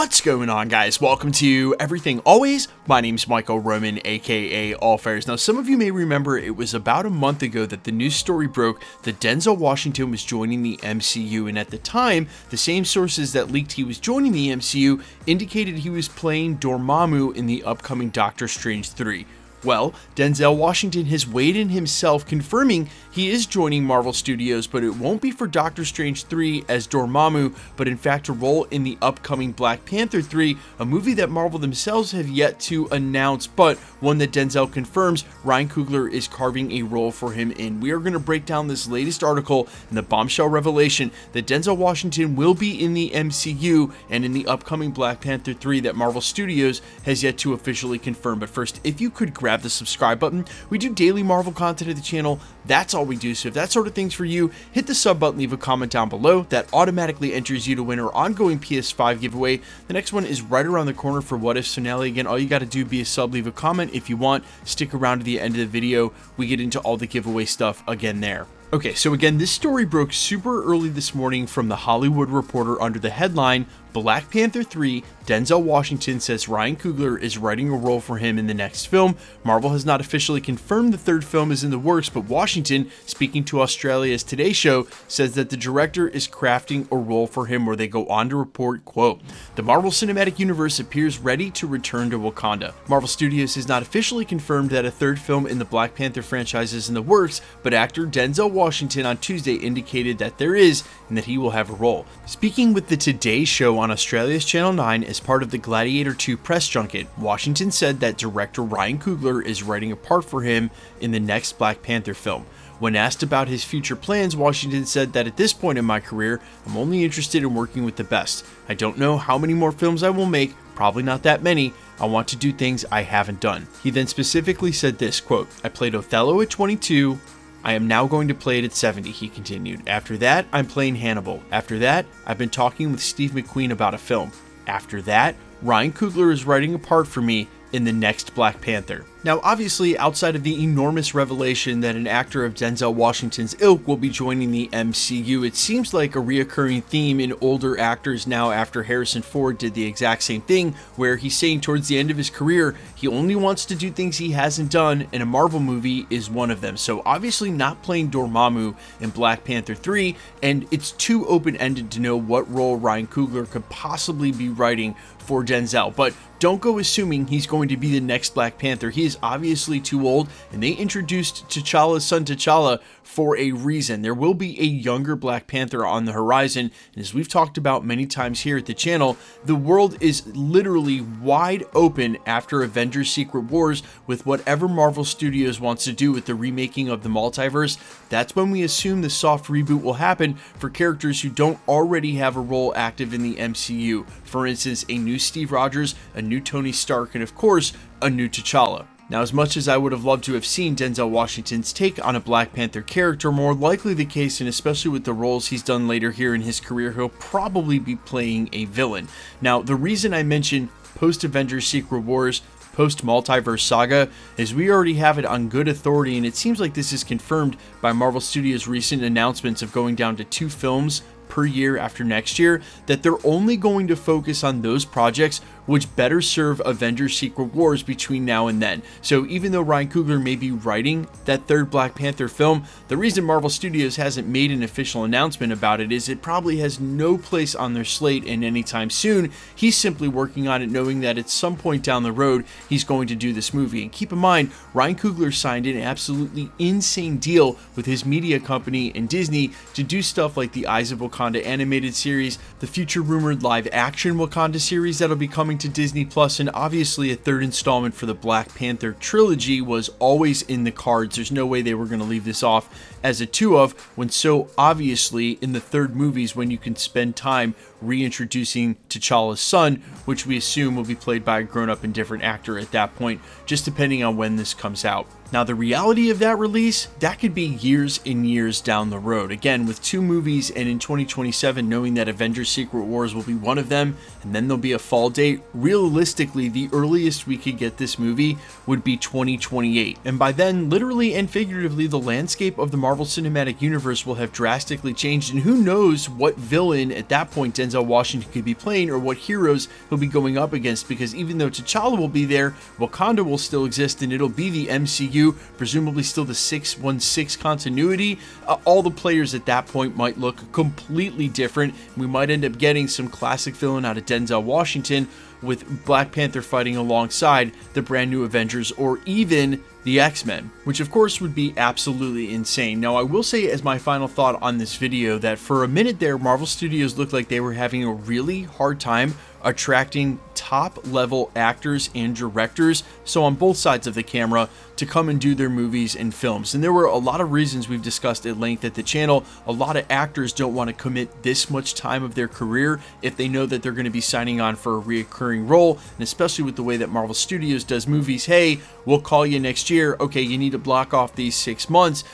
What's going on, guys? Welcome to Everything Always. My name's Michael Roman, aka Allfairs. Now, some of you may remember it was about a month ago that the news story broke that Denzel Washington was joining the MCU, and at the time, the same sources that leaked he was joining the MCU indicated he was playing Dormammu in the upcoming Doctor Strange 3. Well, Denzel Washington has weighed in himself, confirming he is joining Marvel Studios, but it won't be for Doctor Strange 3 as Dormammu, but in fact a role in the upcoming Black Panther 3, a movie that Marvel themselves have yet to announce, but one that Denzel confirms Ryan Coogler is carving a role for him in. We are going to break down this latest article and the bombshell revelation that Denzel Washington will be in the MCU and in the upcoming Black Panther 3 that Marvel Studios has yet to officially confirm. But first, if you could grab the subscribe button. We do daily Marvel content at the channel. That's all we do. So if that sort of thing's for you, hit the sub button, leave a comment down below. That automatically enters you to win our ongoing PS5 giveaway. The next one is right around the corner for What If finale. Again, all you got to do be a sub, leave a comment if you want. Stick around to the end of the video. We get into all the giveaway stuff again there. Okay, so again, this story broke super early this morning from The Hollywood Reporter under the headline, Black Panther 3, Denzel Washington says Ryan Coogler is writing a role for him in the next film. Marvel has not officially confirmed the third film is in the works, but Washington, speaking to Australia's Today Show, says that the director is crafting a role for him, where they go on to report, quote, "The Marvel Cinematic Universe appears ready to return to Wakanda." Marvel Studios has not officially confirmed that a third film in the Black Panther franchise is in the works, but actor Denzel Washington on Tuesday indicated that there is, and that he will have a role. Speaking with the Today Show on Australia's Channel 9 as part of the Gladiator 2 press junket, Washington said that director Ryan Coogler is writing a part for him in the next Black Panther film. When asked about his future plans, Washington said that at this point in my career, I'm only interested in working with the best. I don't know how many more films I will make, probably not that many. I want to do things I haven't done. He then specifically said this, quote, "I played Othello at 22. I am now going to play it at 70, he continued. After that, I'm playing Hannibal. After that, I've been talking with Steve McQueen about a film. After that, Ryan Coogler is writing a part for me in the next Black Panther." Now, obviously, outside of the enormous revelation that an actor of Denzel Washington's ilk will be joining the MCU, it seems like a reoccurring theme in older actors now, after Harrison Ford did the exact same thing, where he's saying towards the end of his career, he only wants to do things he hasn't done, and a Marvel movie is one of them. So obviously not playing Dormammu in Black Panther 3, and it's too open-ended to know what role Ryan Coogler could possibly be writing for Denzel. But don't go assuming he's going to be the next Black Panther. He is obviously too old, and they introduced T'Challa's son T'Challa for a reason. There will be a younger Black Panther on the horizon, and as we've talked about many times here at the channel, the world is literally wide open after Avengers Secret Wars with whatever Marvel Studios wants to do with the remaking of the multiverse. That's when we assume the soft reboot will happen for characters who don't already have a role active in the MCU. For instance, a new Steve Rogers, a new Tony Stark, and of course, a new T'Challa. Now, as much as I would have loved to have seen Denzel Washington's take on a Black Panther character, more likely the case, and especially with the roles he's done later here in his career, he'll probably be playing a villain. Now, the reason I mentioned post-Avengers Secret Wars, post-Multiverse Saga, is we already have it on good authority, and it seems like this is confirmed by Marvel Studios' recent announcements of going down to 2 films per year after next year, that they're only going to focus on those projects which better serve Avengers Secret Wars between now and then. So even though Ryan Coogler may be writing that third Black Panther film, the reason Marvel Studios hasn't made an official announcement about it is it probably has no place on their slate in anytime soon. He's simply working on it, knowing that at some point down the road he's going to do this movie. And keep in mind, Ryan Coogler signed an absolutely insane deal with his media company and Disney to do stuff like the Eyes of Wakanda animated series, the future rumored live action Wakanda series that'll be coming to Disney Plus, and obviously a third installment for the Black Panther trilogy was always in the cards. There's no way they were going to leave this off as a 2 of, when so obviously in the third movies when you can spend time reintroducing T'Challa's son, which we assume will be played by a grown-up and different actor at that point, just depending on when this comes out. Now, the reality of that release, that could be years and years down the road. Again, with 2 movies, and in 2027, knowing that Avengers Secret Wars will be one of them, and then there'll be a fall date, realistically, the earliest we could get this movie would be 2028. And by then, literally and figuratively, the landscape of the Marvel Cinematic Universe will have drastically changed, and who knows what villain at that point Denzel Washington could be playing, or what heroes he'll be going up against, because even though T'Challa will be there, Wakanda will still exist, and it'll be the MCU, presumably still the 616 continuity. All the players at that point might look completely different. We might end up getting some classic villain out of Denzel Washington, with Black Panther fighting alongside the brand new Avengers, or even the X-Men, which of course would be absolutely insane. Now, I will say as my final thought on this video that for a minute there, Marvel Studios looked like they were having a really hard time attracting top level actors and directors, so on both sides of the camera, to come and do their movies and films. And there were a lot of reasons we've discussed at length at the channel. A lot of actors don't want to commit this much time of their career if they know that they're going to be signing on for a reoccurring role, and especially with the way that Marvel Studios does movies. Hey, we'll call you next year. Okay, you need to block off these 6 months.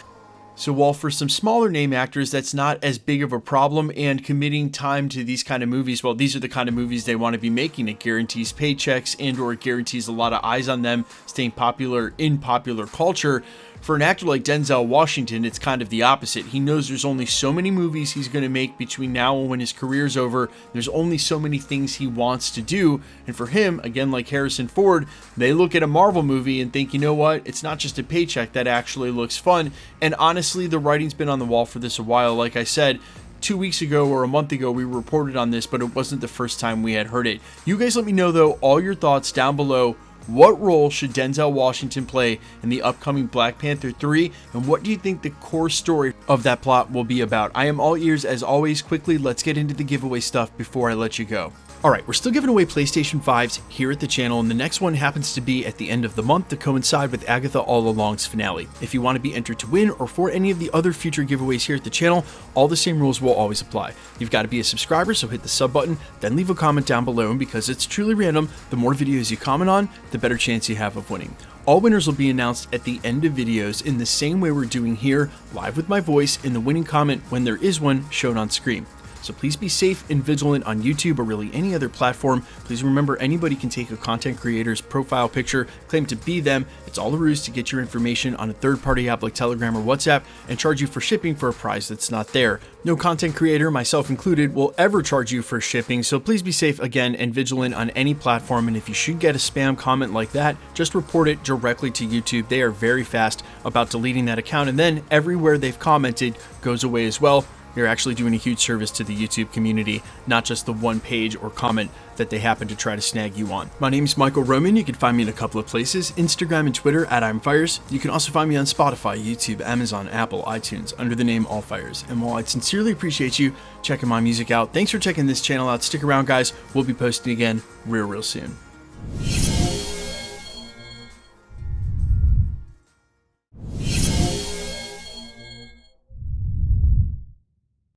So while for some smaller name actors that's not as big of a problem, and committing time to these kind of movies, well, these are the kind of movies they want to be making. It guarantees paychecks and or it guarantees a lot of eyes on them staying popular in popular culture. For an actor like Denzel Washington, it's kind of the opposite. He knows there's only so many movies he's going to make between now and when his career's over. There's only so many things he wants to do. And for him, again, like Harrison Ford, they look at a Marvel movie and think, you know what? It's not just a paycheck, that actually looks fun. And honestly, the writing's been on the wall for this a while. Like I said, 2 weeks ago or a month ago, we reported on this, but it wasn't the first time we had heard it. You guys let me know, though, all your thoughts down below. What role should Denzel Washington play in the upcoming Black Panther 3? And what do you think the core story of that plot will be about? I am all ears as always. Quickly, let's get into the giveaway stuff before I let you go. Alright, we're still giving away PlayStation 5s here at the channel, and the next one happens to be at the end of the month to coincide with Agatha All Along's finale. If you want to be entered to win, or for any of the other future giveaways here at the channel, all the same rules will always apply. You've got to be a subscriber, so hit the sub button, then leave a comment down below, and because it's truly random, the more videos you comment on, the better chance you have of winning. All winners will be announced at the end of videos in the same way we're doing here, live with my voice, in the winning comment when there is one shown on screen. So please be safe and vigilant on YouTube or really any other platform. Please remember, anybody can take a content creator's profile picture, claim to be them. It's all a ruse to get your information on a third-party app like Telegram or WhatsApp and charge you for shipping for a price that's not there. No content creator, myself included, will ever charge you for shipping, so please be safe again and vigilant on any platform. And if you should get a spam comment like that, just report it directly to YouTube. They are very fast about deleting that account, and then everywhere they've commented goes away as well. You're actually doing a huge service to the YouTube community, not just the one page or comment that they happen to try to snag you on. My name is Michael Roman. You can find me in a couple of places, Instagram and Twitter at I'mFires. You can also find me on Spotify, YouTube, Amazon, Apple, iTunes, under the name AllFires. And while I'd sincerely appreciate you checking my music out, thanks for checking this channel out. Stick around, guys. We'll be posting again real soon.